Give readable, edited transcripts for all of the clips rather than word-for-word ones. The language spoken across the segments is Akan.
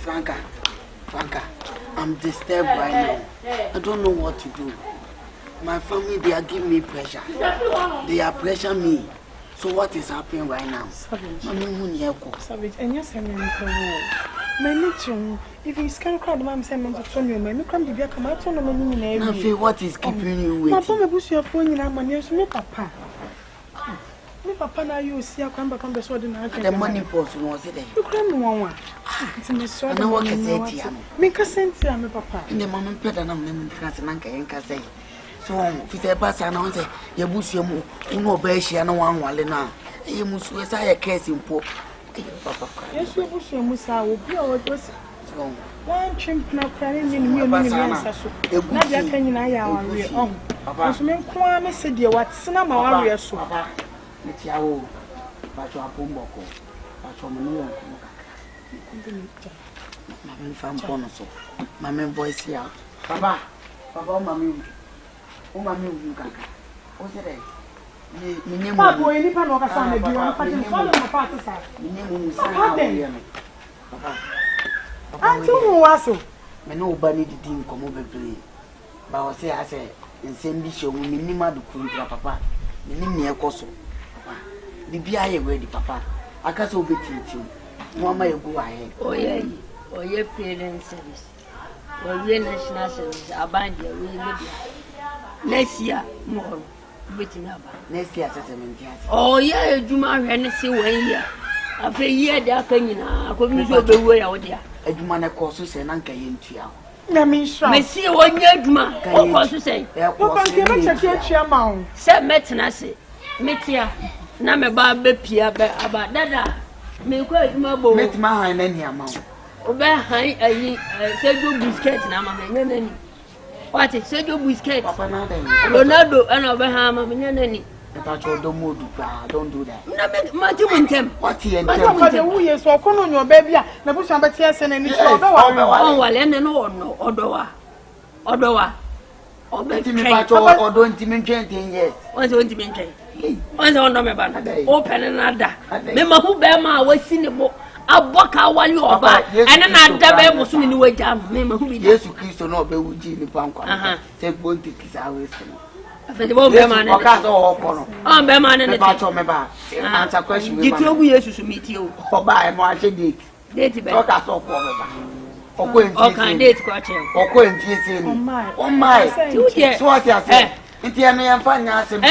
Franca, I'm disturbed right now. I don't know what to do. My family, they are giving me pressure. They are pressuring me. So what is happening right now? Savage, and yes, I'm if you scan crowd, Mam said, "I'm telling you, man, come to be a come out on the money." What is keeping you waiting? My phone was your phone in our money, so papa. Me papa, now you see, I come back on the sword and the money post was it? You come one. It's in the sword. I want to say, make a sense, I'm a papa. In the moment, better than I'm in Casse. So, if it's a pass, I know that you bush your move, you know, Beshi and one while now. You must say a case in Pope. Yes, you bush your Musa will be our dress. One chimp now crying in me, not that can I are on. As men come, said you what cinema warrior so. It's your but your Pumboko, but your Manu. My found bonus. My main voice here. Papa, Mammy. Oh, Mammy, you can. What's it? Papa, any panoka Sunday, you are fighting for the party side. Papa, I told was so. Me no bunny the team come over play. But I say, and send me show me minima to Kuntra, Papa. Minimia Cosso. The BIA ready, Papa. I can't so big team. Mamma, you go ahead. Oh, yeah, parents service. Or real national service. I bind you, we live. Next year, more. Next year, 70. Oh, yeah, you marry and see 1 year. After a year, they are coming. I could miss the way out there. A man courses and Uncle Intia. I mean, I see 1 year, man. What was to say? What can you amount? Said Metanasi. Metia. Name Barbie Pia about that. Make quite mobile. Met my hand any amount. Obey high, I said you biscuit, Namma. What is said you biscuit? Ronaldo and Abraham, don't do that. What he and who is walking on your baby, Nabush and Batias and any oh, well, and no, Odoa. Or don't mention yes. What's going to mention? Once on my banner, open another. Remember who bear my way cinema. I walk out while you are back, and then I dabble soon in the way down. Remember who is Christ or not, but with Jimmy Punk. Say, won't take his hours. The woman, I'm a man and a patch on my back. Answer question. Did you wish to meet you? Or buy a march date? Date about us all for or can date scratching or going to oh my, 2 years. What I say? Indiana finance and 2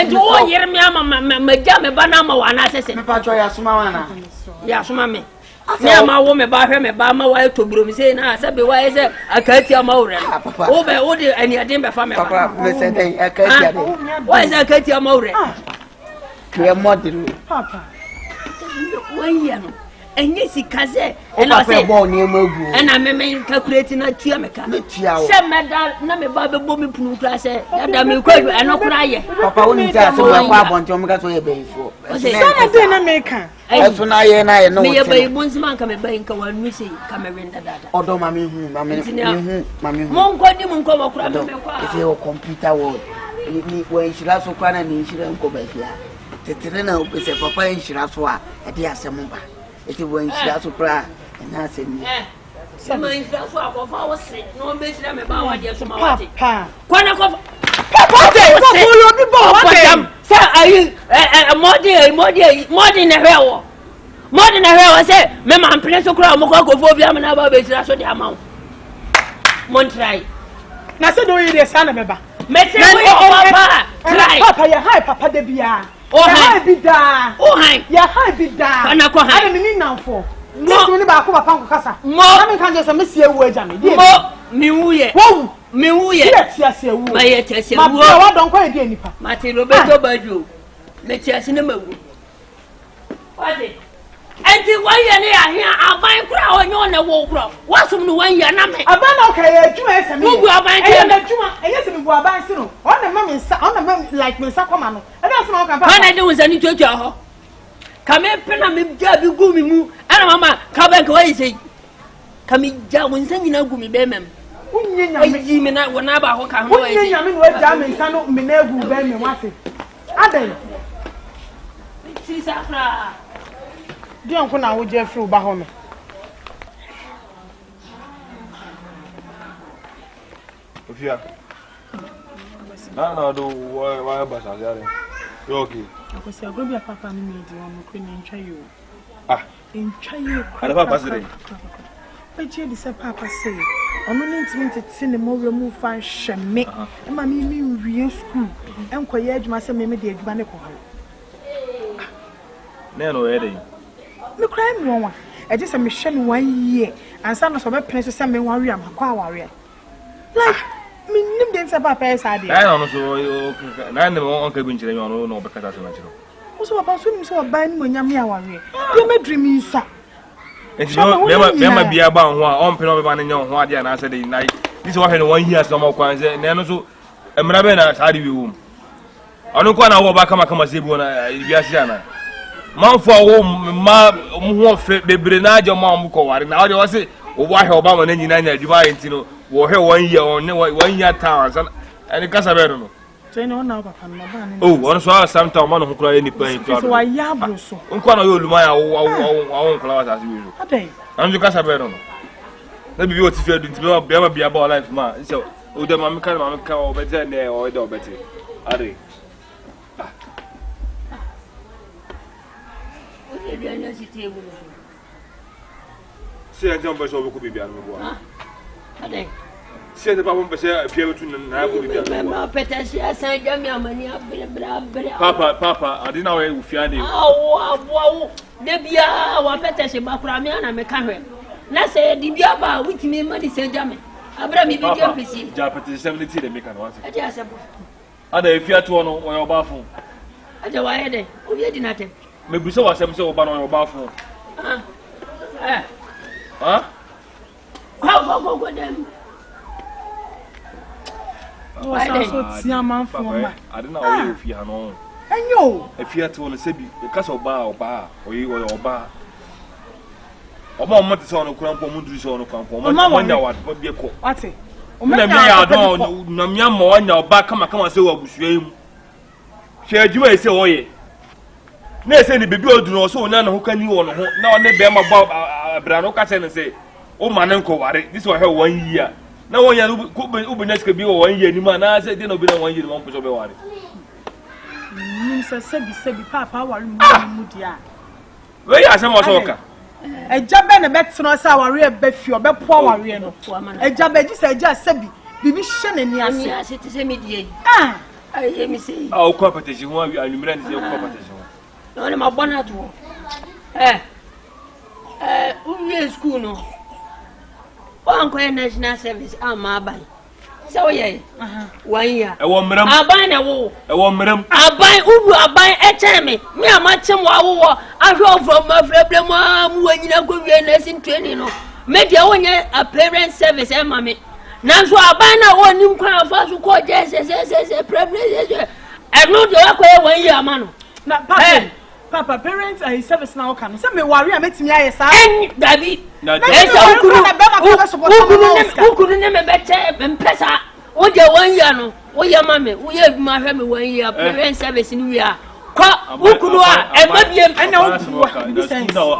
years, my jam, a banana, one assassin, Patroya Sumana. Yes, mammy. Yeah, my woman by her, by my wife to groom, saying, I said, why is it? I can't tell Maura. Over order and you didn't from me. Why is I can't tell Maura? Clear model, Papa. 1 year. And yes, he can say, and I say, and I'm calculating a Tiamica. Some madam, no, Baba Bobby Poo class, that I may quite and not cry. Papa only tells me about Jomica to a bay for. I didn't make her. As when I know your baby, once man come a bank when we see come in that. Although Mammy, Mammy, won't quite even come across the computer world. When she loves so crying and she don't go back here. The Tirena is a papa and she loves for a dear Samumba. It's when she has to cry and I said, some of our sick, no business about what you're so much. Papa, sir, are you more than a hell? More than a hell, I said, Mamma, I'm playing so crowd, Mocophobia, and about the amount. Montrai. Now, so do you the son of a bar? Papa, Papa, you're high, Papa de Bia. Oh, hi, be da. Oh, hi, yeah, hi, be da. And I mean now for. No, only about Papa. More, I can't just miss your word, Jammy. Me, whoa, me, yes, my yes, I don't quite any. Martin Roberto Badu. Let's just in a move. What is it? And the 1 year here, I'll buy a crowd on the wall. What's from the 1 year? I'm okay, 2 years and we are buying a yes, and we are buying soon. On the mummy, on the mum like me, Sacomano. And that's not what I do with any to her. Come in, pen and me, Jabby Gumi moo, and Mamma, come back away, say. Come in, Jabby, sending a gummy bemen. You mean that when I about how I mean, what Jammy, son of Minerva, Benny, what's it? Adam. Don't go now with Jeffrey Bahome. Ofia. No, do why basa yare. You okay? I say go be papa me di won ko ni ntwa you. Ah. Ntwa you. Ada papa say. But you say papa say, ono ni ntimi tete ne mo wemu fa hwe me. E ma me wie school. Enkoye adwuma se me de adwuma ne ko ho. Na no e dey. Me cry me won. E je say me hwe no 1 year. Ansa no so be pene so say me wari am akwa aware. Like me nim den say papa e sa de. Na no so na ne on ka bi nchire me ono no be kata so na chiro. O so papa so nim so ba ni mo nyam ya aware. Dey me dream insa. Enti me bia ba ho a on pe no be ba ne nya ho ade na ase de nai. This one no 1 year so mo kwan say na no so emra be na sa de wi wo. Ono kwa na wo ba kama se bi wona bia sia ana. Manfo wo ma ho fe bebre na aje mo am ko ware na ode wo se wo wa he oba mo na nyina nya adwuma enti no wo he 1 year on 1 year town san ani kasa be no. Say no na papa no ba ni. Oh, ono so sometime man ho kura ni pan to. So wa ya bro so. Nkwa na yo luma ya wo nkla wa sa se wi so. Adai. Anju kasa be no. Na bibi o ti fe du nti be bia ba life ma. So o de ma me ka o be te ne o de o be te. Are. Se a jamba so ko bibia no bo. Adai. Se de ba mo be se afia betu na ko bibia. Ma petasi asan jami amani abere. Papa, adina we ufia de. Awo. De bia wa petasi ba kura me na me ka hwe. Na se di bia ba witimi ma di se jami. Abra mi bi dia pesi. Ja petasi 70 de me ka no ase. Ade asebo. Ada efia to no wo yo ba fun. Ade wa ye de. Obi di na tem. Me buso wa sem se wo ba no yo ba fun. Go dem. O sa so tia man fo ma. Adina we ofia no. Enyo. Efia to no se bi e ka so ba oyi oba. Omo mo te so no kura mpo mo duru so no kwan mpo mo nya wa bi ko. Ate. O me ya do na mia mo nya oba kama se wa busua yi mu. Hwe adwuma ese wo ye. Na ese ni bebi odu no so onya na ho kani wo no ho na one be ma ba bra no ka se ne se o ma ne nko ware this one here 1 year na 1 year ubunya sika bi wo 1 year ni ma na se de no bi na 1 year ma mpo so be ware nim se sebi papa ware mu dia we ya se mo so ka eja be ne betno se ware be fi obepo ware no eja be ji se eja sebi bibi hye ne ni ase ase te se medie aye mi sei o ko pateji ho anumira ni se ko pateji ho no ne ma bona to uye school no wan ko national service ama aban so ye 1 year e wo mram aban na wo e wo mram aban uru aban e chere me ama chem wo ahwe from afreblem mu wanyina ko wie nursing training no me dia wonye a parent service e ma me nanso aban na woni nkwa afa so ko je se privilege e no de wa ko e 1 year ama no na papa parents are service now can say me worry am etimi aye sa David na ukuru ne me beche mpesa o je 1 year no o ye ma me o ye ma hwe me 1 year parent service ni wi a kwa ukuru a e ma biem na o na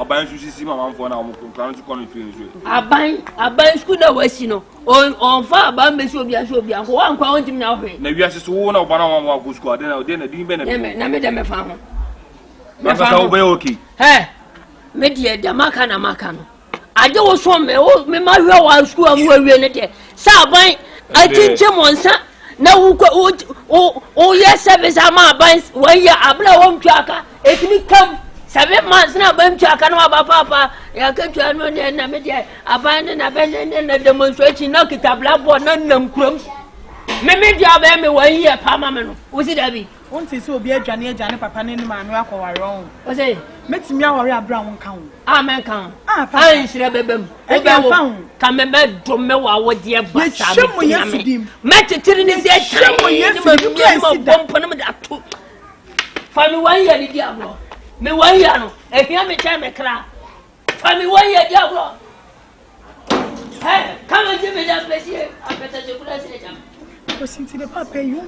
aban su sisi mama mfo na o kan su kono fi nsu aban school na wasi no on fa aban be si obi anko wa nkwa on tim na hwe na wi ase so wo na oba na wa go school ade na din be na me dem fa ho me fa ho be okay me die da maka na maka no ade wo so me ma hwe wa school am wa wie ne de sa aban atinche monsa na wo ye service ama aban wo ye abla wo ntwaka etimi kam 7 months na aban ntwaka na ba papa ya ka twa no ne na me die aban na ben na demonstration na kitabla bo na nam kurom me die aban me 1 year pa ma me no wo si dabi wonti se obi adwane papa ne ni ma no akọware on o say metimi aware abra won kan amen kan papa anhire bebem obewo ka me be do me wa wo de basa me metitiri ni se shemo yesi bompo no me da to fa mi 1 year ni diablo me 1 year no efia me cha me kra fa mi 1 year diablo come give me that place here apeta je kula se jam ko sinti de papa you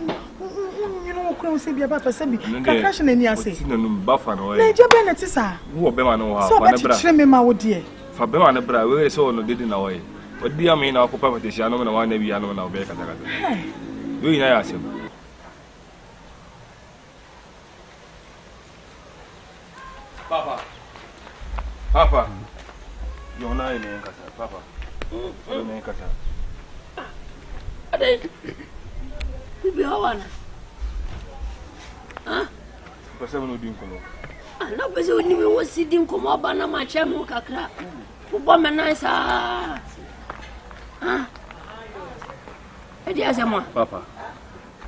know ko se bia papa sabi ka crash na ni ase na no bafa no na je be na ti sa wo be ma no ha fa na bra so be ma wo de fa be ma na bra we so no dedi na wo What do you mean? I'll put the shadow and one maybe I know now. Do you ask him? Papa, you're not in the Papa. You're in the huh? But someone didn't come up. I know, but when you were sitting, come up and my chairman, Cacra. Woman, nice. Huh? Papa,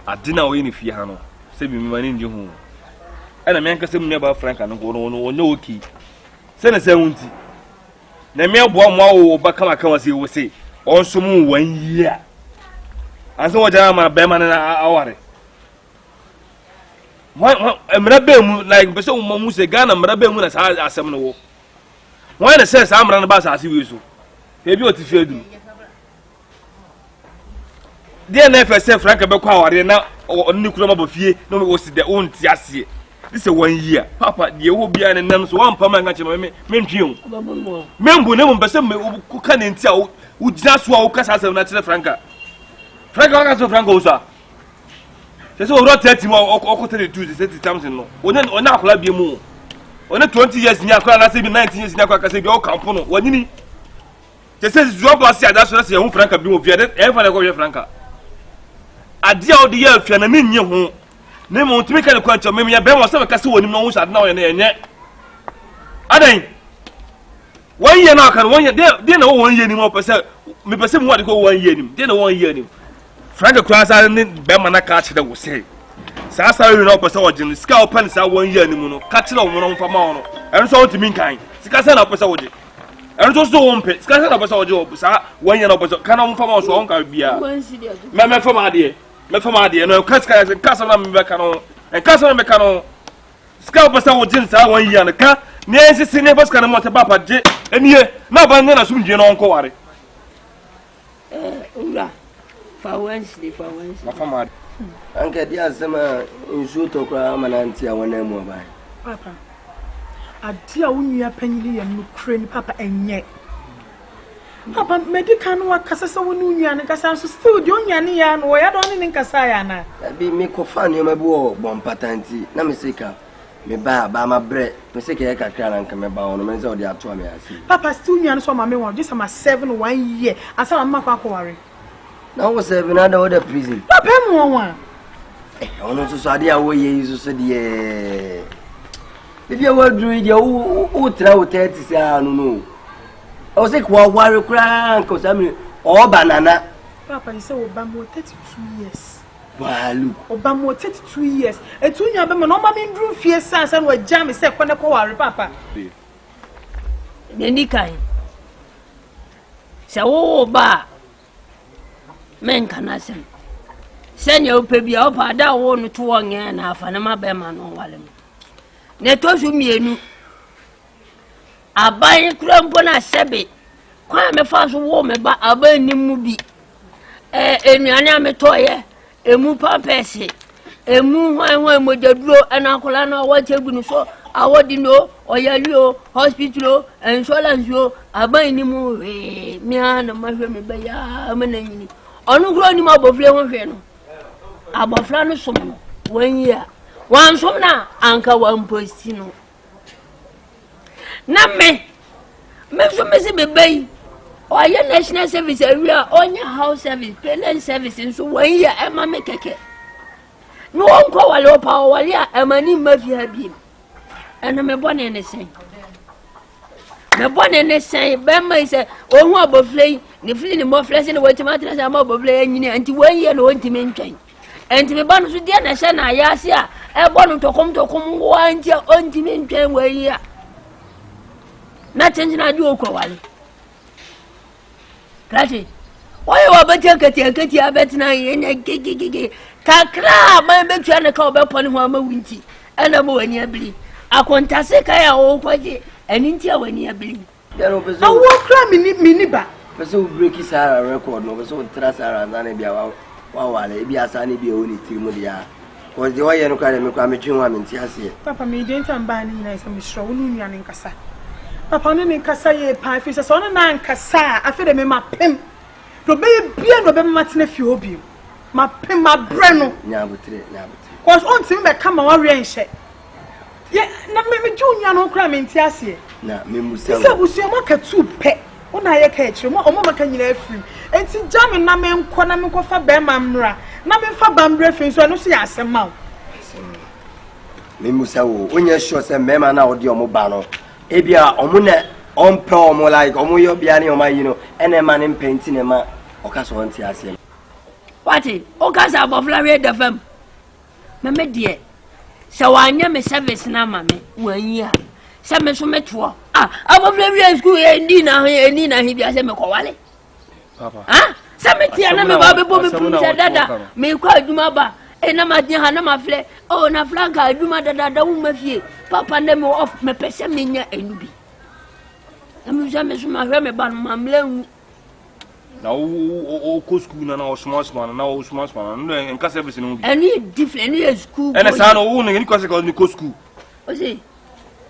I didn't know any Fiano. Save me money in your home. And a man can say never Frank and go on no key. Send a 70. The mere one more back come as you will say, also 1 year. And so, my Beman and our. Why, I'm not like so Mamus, a gun and Marabemun as hard as some no. Why the says I'm running about as you so? Maybe what if you do. Dear never said Frank about power now or nuclear of fear, no was their own Tiasie. This is 1 year. Papa, you will be an names 1 permanent mention. Member never person who can tell who just walk us as a natural Franca. Franca Franco, sir. There's all 30 more or 32 times in law. When not club you more. On 20 years near Clara, 19 years near Clara, say, all campono. When you need. They says, drop us here, that's what your Franca be of your ever go your Franca. A dear old year, if you're a min your home. Name won't make a quantum, maybe a bear or some castle when you know at now and yet. Ade 1 year now can 1 year, then no 1 year anymore per se. Me per se what to go 1 year, then 1 year. Frank Cross and Bemana catch that will say. Sasa you know, person watching the scalp pens are 1 year anymore, catching on one from Mono, and so to mean kind. Scasan up as a word. And so one pet, Scasan up as a job, sir, 1 year of canon from us, Uncle Bia. Mamma from my dear, no Casca and Castle Mecano, and Castle Mecano. Scalp as our gins are 1 year and a car, Nancy Sinebus can want a papa jet, and here, no banana soon, you know, Coari. For Wednesday. Uncle, dear summer in shoot or cram and auntie, I want them more by. Papa, a dear when you are penny and crane, Papa, and yet. Papa, medical work, Casa when you and Cassan still doing Yanni, or I don't in Casayana. That be me co-fan you my boy, bon patanti, Namisika. Me buy my bread, Missika can and come about on the men's of the atomy. Papa, still me and so my memoir, just my 7 1 year. I saw a macquarie. Now was another prison. Papa, one. I want to study away, you said, yeah. If you were doing your travel 30, no. I was like, warrior crank, because I mean, or banana. Papa, you said Obama 32 years. Well, look, Obama 32 years. A 2 year, but no mammy drew fierce sons and what jam is said when I call Papa. Any kind. So, ba. Men can I send? Send your baby up, I don't want to 1 year and a half, and my bearman on Wallam. Netos me, I buy a crump when I said, Quite a fast woman, but I burn him movie. A toy, a moo pampesi, a moo one with the blow and Uncle what you so. I want to know, or your hospital, and so as you are buying him away. Me and my family by a Onu growing him above Leon. Above Flanus 1 year. One from now, Uncle 1 postino. Not me. Make some messy baby. Or your national service area on your house service, payment service in so 1 year, and my make a cake. No one call a low power, and my name Murphy have been. And I'm a bonnet and a sing. The bonnet and a sing, Bama is a oh, above flame. The feeling more flesh in the way to matter as I'm over playing and to 1 year no to maintain. And to be bonus with Diana Sana, Yasia, I want to come 1 year on to maintain 1 year. Nothing I do, Kowali. Catty, why you are better Katia, I bet now in a gig. Takra, my betray and a call upon Wama Winty, and a boy near Billy. I want to say I owe quite an intia when near Billy. There was I won't cry miniba. so break his record, no, so trust her and then be a while, be a sunny be only Timodia. Was the way you can make a mature woman, Tiasia. Papa, me didn't ban nice and Miss Shawunian in Cassa. Papa ne nkasa ye pan fi so no na nkasa afi de me mapem do be bia no be matena fi obi mapem mabre no nyabotre cause on tim be kama wa we nhye ye na me junya no kra me nti ase na me musa se busu mo ka tu pe una ye ka ekire mo omo maka nyina afiri enti jam na me nkɔ na me nkɔ fa be mamra na me fa bambre fi so no so ya asema o me musa wo onye sure se mema na odi omo ba no ebia omo na ompe omo like omo yo bia ne omo yi no ene ma ne penti ne ma okaso onti ase Wati, okasa abofla we da fam. Mama die. Se wanya me service na mama wanyi a. Se me so meto. Abofla we school eni na hi bia se me kwale. Papa. Se me tia na me ba bebo me pum se dada. Me kwa aduma ba. Na ma dia ha na ma fle. Na franka aduma dada wo ma fie. Papa na me off me pese me nya enubi. Na me so ma hwe me ba no mamle na o ko school na o small na o small no en ka service no bi any different any school ene sa no wo ni ko se ko ni ko school o se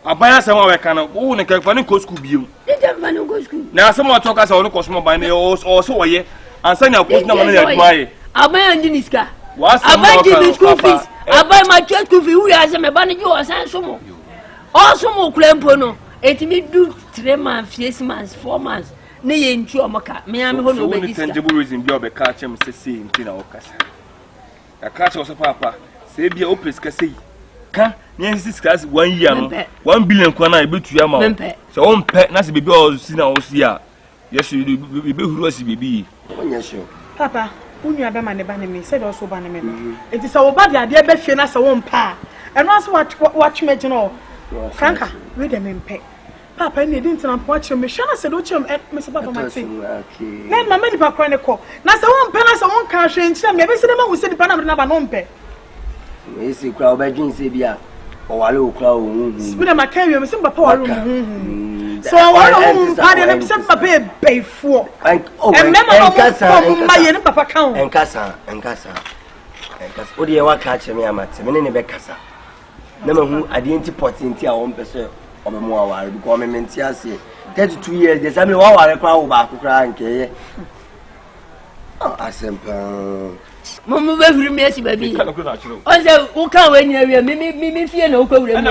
abaya se wa we kana wo ni ka fa ni ko school biom ni dem fa ni ko school na se mo to ka se o ni ko small ban o so wo ye ansa nya ko na mo na ya duma ye abaya ndi ni ska abaya ndi school fees abaya ma school fees wi ase me ba ni jo san so mo o so mo klempo no etimi do 3 months 6 months 4 months ne ye ntu omaka me ame ho no be dis tangible reason bi obe ka chem se se nti na okasa ya ka che o so papa se bia opes ka sei ka ne 6 class 1 year no 1 billion kwa na ebetu ya ma so on pe na se bebi o si na o si a yes be huru asi bebi onye sure papa unua be ma ne ba ne me se do so ba ne me enti se wo ba de ade be fie na se wo mpa eno aso wa twemegye no franka we de me mpe Papa ni didn't watch me shana said o chem me se papa mate na mama ni papa ne ko na se won pe na se won ka hwe nchira me be se ma wo se dipa na me na ba no mpe me se kra obedwin se bia o wale o kra o hu spina maka wi me se papa wale hu so wale hu pa de me se papa e beifo me ma ye ni papa kan enkasa o de wa ka che me amate me ne be kasa na ma hu adenti potenti a won pese obemo aware because me menti ase 32 years the same wa ware kwa wo ba kokra nke asempa Mumu be huru me asi baby o se wo kan we nyina wi me fie na wo kwa wura mu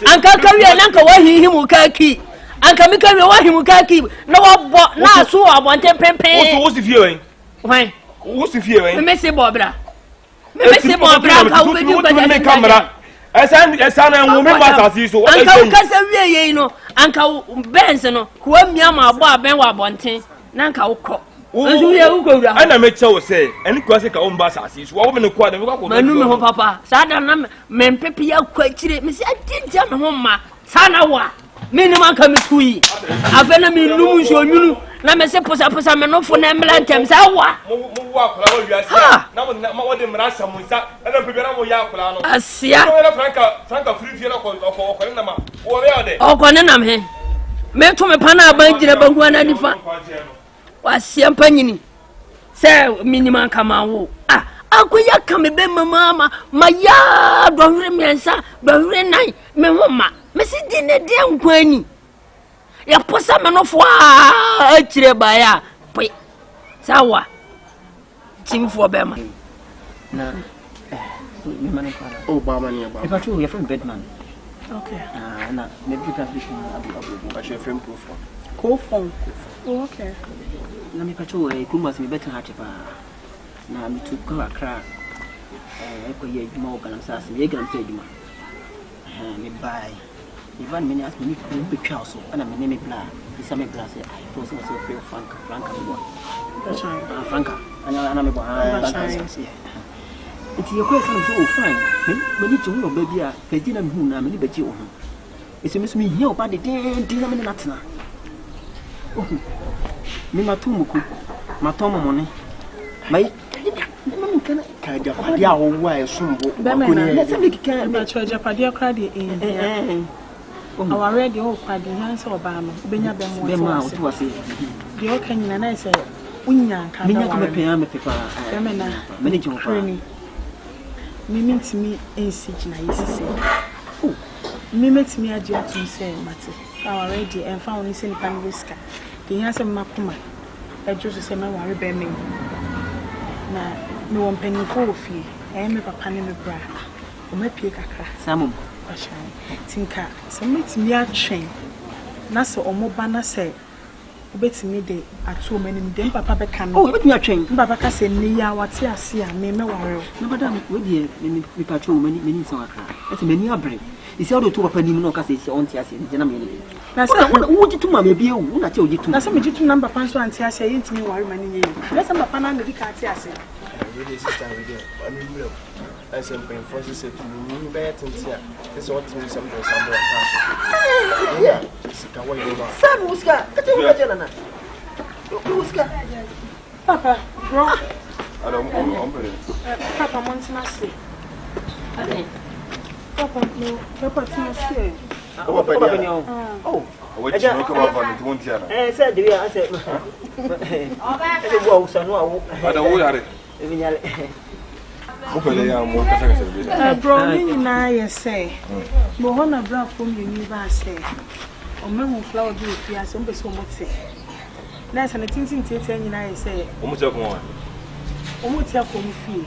anka ka wi na anka wa hihimu ka ki anka me ka wi wa hihimu ka ki na wo bo na so abonte pempe wo si fie wen wan wo si fie wen me se bo bra me se bo bra ka wo be di ba kamera esa na enwo me ba sasi so anka ukasa wie ye no anka benz no ko amia ma abo aben wa bonten na anka ukọ nso ye ukowura ana me che wo se eni ko se ka o mba sasi so wo me ko da me ko manu me ho papa sa da na me mpepe ya kwa kire me se atintia me ho ma sa na wa me ni man ka me tuyi afa na me num nso nyunu na me se posa me no fo na mla ntem sa wa mo wa kula wo wiase na mo de mra sa mo nsa na pepe na mo ya kula no asia so na franka free fie na ko na ma wo re ode o ko ne nam he me to me pa na ban gire bangu na nifa wa sia panyini se minimum kama wo akoya kame be mama ma ya do hwere miensa do hwere nan me ho ma me si di ne de nkwani ya posa me no fo a kire ba ya pe sawa timfo be ma na me mane kwara o ba mane ba if I told you from bedman okay na me bi ka fish abu ba she fem profile ko phone okay na me pacho e kuma se me better ha chepa na me tu ka akra ko ye djuma o galam sa se ye galam se djuma me buy even me ask me ko be twa so ana me me bla isa me bla se I force so feel franka me bo that's right franka ana me bo it's your question so fine me ni to no baby a feji na me hu na me ni beji o ho ese me so me hia o ba de na me na tena mi matumuku matomo ne mai mami kana ka japade a wo wa esumbo ko ne na se me kika na cho japade akra de our ready o kwade han se oba no benya be mo to wase de o kan nyina na se unya nka da wa me pepa me na me ni jo pa mi mintimi ensigi na yesise mi metimi age atum se mate already and found this in Panvisca. The answer Makuma. I just say, my worry by me. Now, no one penny for fee. I am a papa and a bra. Or my pica. Some Tinka, some makes me a chain. Nasa or more banner say. Bet me day at 2 men, then Papa can. Oh, let me a chain. Papa say, Nia, what's your see, I may worry. No, madam, with you, we patrol many so that's many are brave. It's all the 2 penny no casses on Tias in Germany. That's what you to my baby, who not you to. That's a to number Panso and Tias saying to me, worry money. That's a Papa and the cat. Really, sister, we did. I mean, I said, when Francis said to me, better and here. This ought to be something somewhere. Yeah, Sam Muska, Papa, bro. I don't Papa wants to see. Papa, no, Papa, see. Oh, what you come up on the Montiana? I said, I said, I don't worry. Bro, I say, Mohona brought from universe, or men flower do if you are some person would say. That's an attention to 10 I say, Almost up one. Almost up on fee.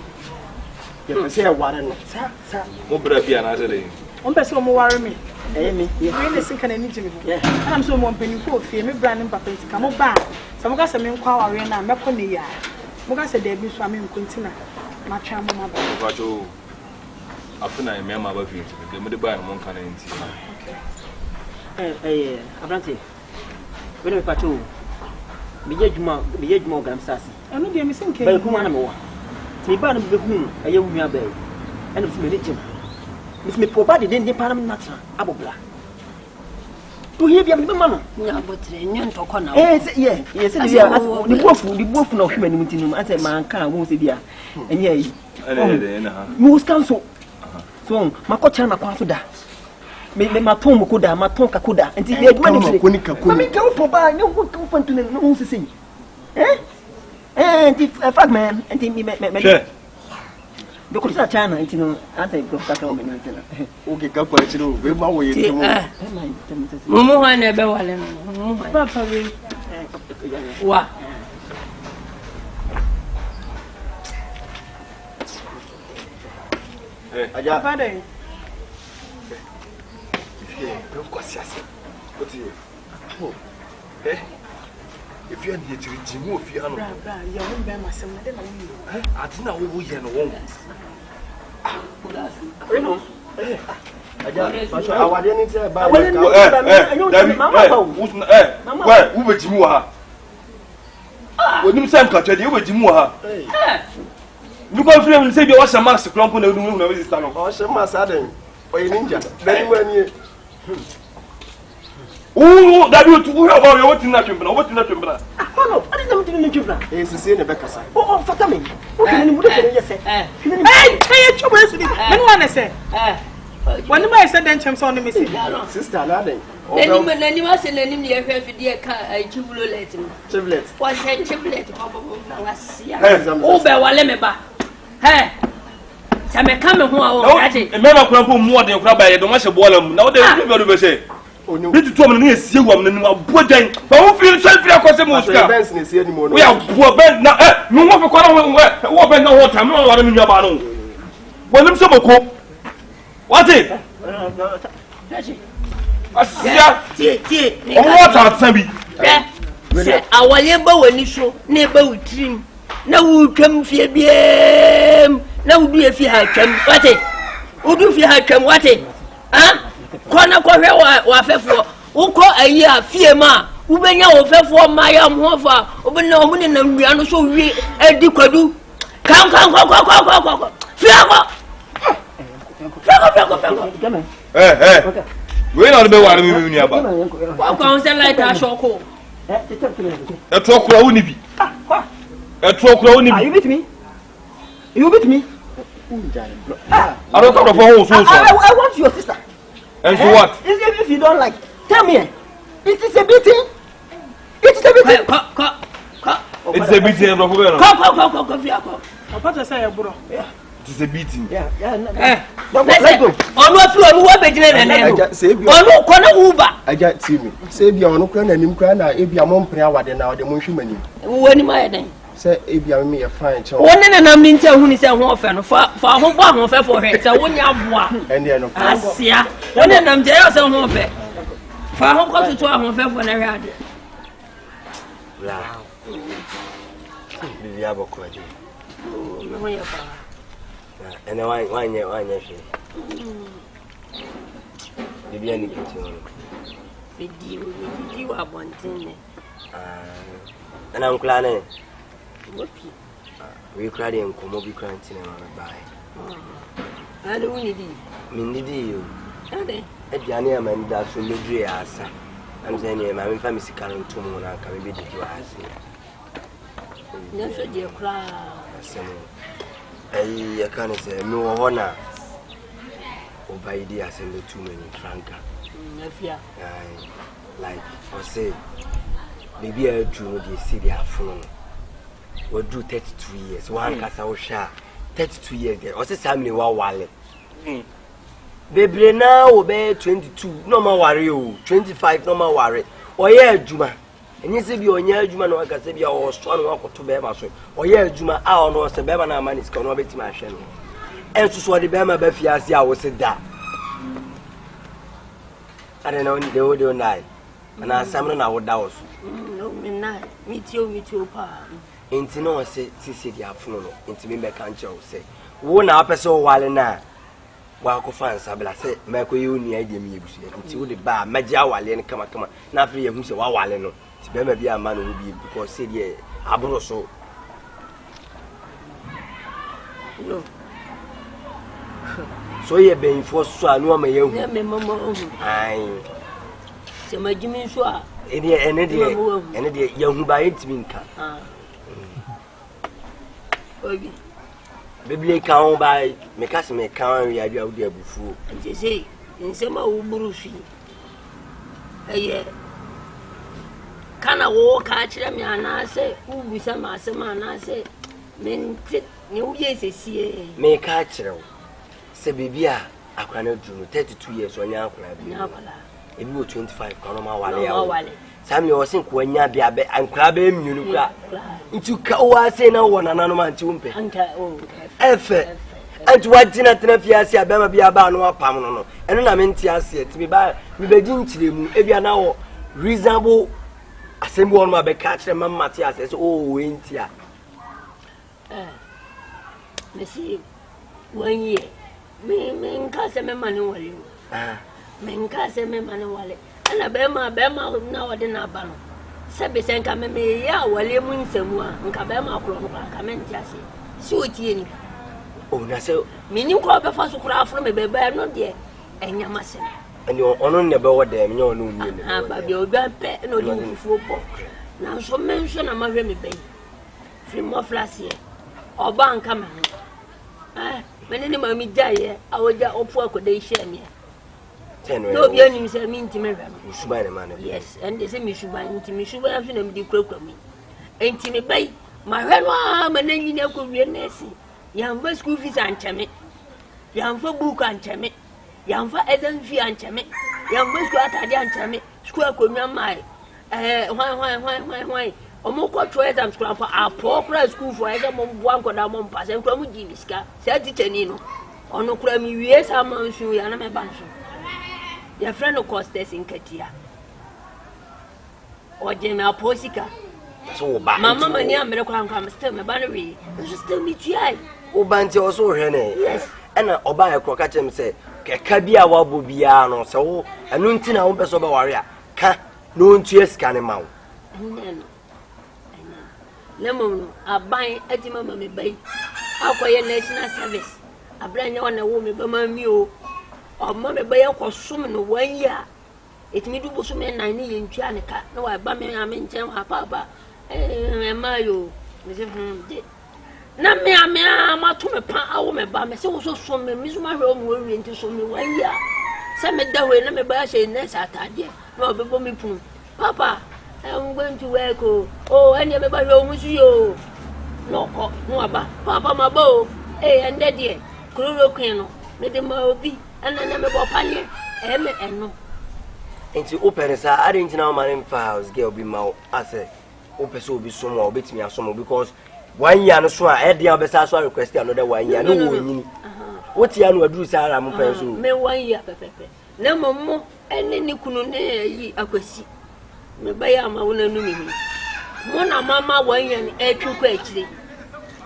You say, what and What better be another day? One person more worry me. Amy, really sick and energy. I'm so one penny for fear, me branding papa to come back. Some guys are men call arena, Meconia. Moga said there be swimming Quintina. My charm, my Pacho. After I remember about you, the middle by one kind eh, Abranti. When we patrol, be more Gamsas. I know they're missing But who want more? Me ban of the moon, a young me bay, and it's me. Miss me poor body didn't depart natural, Abobla. To hear your mamma. No, but you talk on now. Yes, the wolf no human within as a man can't won't see there. And yea, most counsel. So, Makochana Pasuda. Maybe my tomb could my tonka could and see the Kunika for buy no good comfort to no to see. Eh? And if a fat man and think me. Because that China, you know, I think go back home and okay, couple, you know, we're my way. Momo, I never want Papa. What? I got Father. If you're here to Jimu, if you're not, you won't bear myself. I didn't know who you know. I got our dinner by who would you are? When you send Katrina, you would you are? You go free and say you was a master clump on the room of this time. Oh, some mass adding or a ninja. Then when you. Oh, that you to about your what in that children, what in that children? Oh, I didn't know children. It's the same Rebecca. Oh, for coming. Okay, what did you say? Hey, you want to say? When I said then, Champs on the missing Sister Ladding. Then you must send him the affair for dear car, a chiblet. Chiblet. What's that chiblet? Oh, Bewalemeba. Hey, Sam, come home. Remember, Crampo more than crab by the Master Bolam. Now they say. Need to tell me this woman, but then, who feels self across the most business anymore? We are poor bent now. No more for what bent no time, no one in your battle. When I'm so cool. What it? I see. What are Sammy? Our labor when you show neighbor with dream. Now we come fear BM. Now do if you have come. What it? Who do if you have come? What it? Huh? Kwana kwa wa fefo wo ko ayi afie ma wo benya wo fefo ma ya mhofa wo benya wo ne nam nua no so wi edi kwadu kan fiako we na be ware mi nua ba kwa on say like a shoko e to kura wo ni bi Are you with me? You with me? I don't come from home I want your sister. And so what? If you don't like, tell me. It is a beating. It is a beating. It's a beating. Come. Papa say bro. It is a beating. Yeah. Let's go. On what floor? What be doing? On corner Uber. I got see me. Save you on no crown and him crown. If you are mom prayer, what then now the motion many. When am I then? Say if you are me a fine child. One and I'm in tell who is a one fan for home for her. So when you have one. And then of Asia. One and I'm there some home fair. For home got to home fair for a yard. Wow. You have a question. And why you Bibi ani kitu. Bidi wa bontene. Na nkula ne. Wopi. We kra de nkomo bi kra ntine ma bai. Ale woni di. Min di yo. Ade. Aduane amanda so medue asa. Am say ne ma me fa misika ntomo na ka me bi di wa ase. Nso de kra. Asemo. Ai ya kana say me wo hona. Obaidi assemble too many franca. Afia. Like I say, maybe I do the city phone. We do 32 years. One casa o sha 32 years there. O say family wa wale. Baby now obe 22. No ma worry o. 25 no ma worry. Oye adwuma. Enye se bi onye adwuma na waka se bi o so na wakoto be ma so. Oye adwuma a ono se be ma na amani ska no betima ahwe no. Enso so de be ma ba fiase a wo se da. I don't know the old night. And I summon I would douse. No, me too, pa. Into no say, the afternoon, into me, Mecancho say. One episode while na. While Cofan Sabla say, Mako you near the music, into the bar, Maja while and come. Not for you who say, while I know. To be a man will be because said, yeah, Abroso. No. So you're being forced to know my young Mamma. Aye. So my Jimmy Shua. Any young by it mean car. Bibli count by Mecas may count the idea of the before. And they say, in some old Burushi. Can I walk catch them? And I say, who be some man? I say, men, you yes, may catch them. Say, baby, I cannot do 32 years on your club. If you 25, Conoma Wale. Some you think when you be a bit and crab him, you know, into Kawa say no one another man to pay. Effort. And what dinner Fiasia Bama be about no palm, and then I meant to say to me by we begin to them if you are now reasonable. Assemble on my back, catch them, Matthias says, oh, ain't ya. Monsieur, 1 year. Me casa me money wale. Me casa me money wale. And a bema now didn't ban. Sabi senka me ya wale mun semua. Nka bema kro kamen tiase. Si otie ni. Oh na se me ni ko be fa so kra afro me bebe no de enya masem. And you on never what them you no ni. Ah ba bi o gba pe no di fufu po. Na so mention na ma hwe me ben. Free mo flash here. Oba nka me. Many mammy die, I would get up for a share me. No, the enemy said, mean to me, yes, and they say me should buy into me, should have them the croak of me. Ain't me bay, my red one, and then you know, could be a messy. Young for school fees and chammy, young for book and chammy, young for Eden fee and chammy, young for squat and chammy, square could not my. Why? Omo ko try exam school for a proper school for exam one ko da mom pass and from give iska say teacher ni no ono kura mi wie sa man su ya na me ban so ya friend no courses in Katia o je me aposika so ba mama mani amere kwa nka still me ban we still me try o banti o so hwe ne yes ana oba ya kro ka chem say keka bia wa bo bia no se wo anu ntina wo beso ba ware a ka no ntue ska ne ma wo Lemon, a buying at Mamma Bay. Acquire national service. A brand new one a woman by my mule. Or Mamma Bay was swimming 1 year. It me do so many 9 in Chanica. No, I buy me, I mean, her papa. Mayo. Now, me, I'm to me, I woman by me. So, so, me, Miss my home will into so me 1 year. Some me that way, let me buy a nest at idea. No, before me, Papa. I'm going to work. Oh, and everybody owns you. No, no, Papa, my bow. and that dear, Kurokino, let them all be, and then I'm about Panya, and no. And to open us, I didn't know my name files, girl be more. I said, open so be some more, bit me or some because 1 year no so I had the other side request another 1 year. No, what you will do, Sarah, I'm person. Me 1 year, Pepe. No more, and then you couldn't ye a question. Me buy a mauna numi. Mona mamma 1 year and a true question.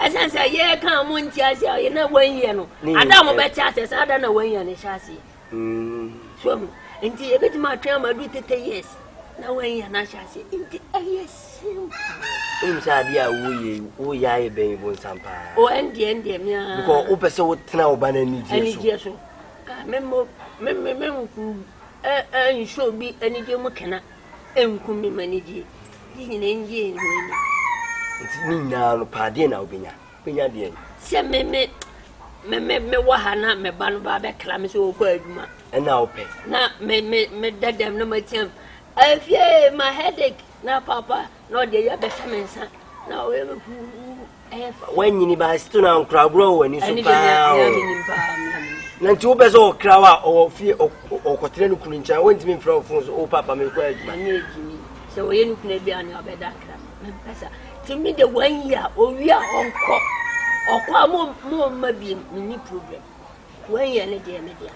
As I say, yeah, come on, Chassis, you know 1 year. No, I don't bet Chassis, I don't know 1 year and a chassis. So, until you get my tram, I do 30 years. Now, 1 year and a chassis. Yes, inside we are baby sampa. Oh, and the end, because open so now banana yes. Memo, and show be any Jomacana, and could be managed. It's me now, pardon, Albina. Pinya, send me Wahala, me Banba, Clamis over and now pay. Now, me that damn no my time. I fear my headache. Now, Papa, not the other son. Now, when you buy stone and crowd grow and you Nanti ube so krawa or fear or kotrenu kulincha went me from phones oh papa me kwa so we look na be an abeda kra to me the 1 year o we are on ko okwa mo ma bi ni problem 1 year na dey me dey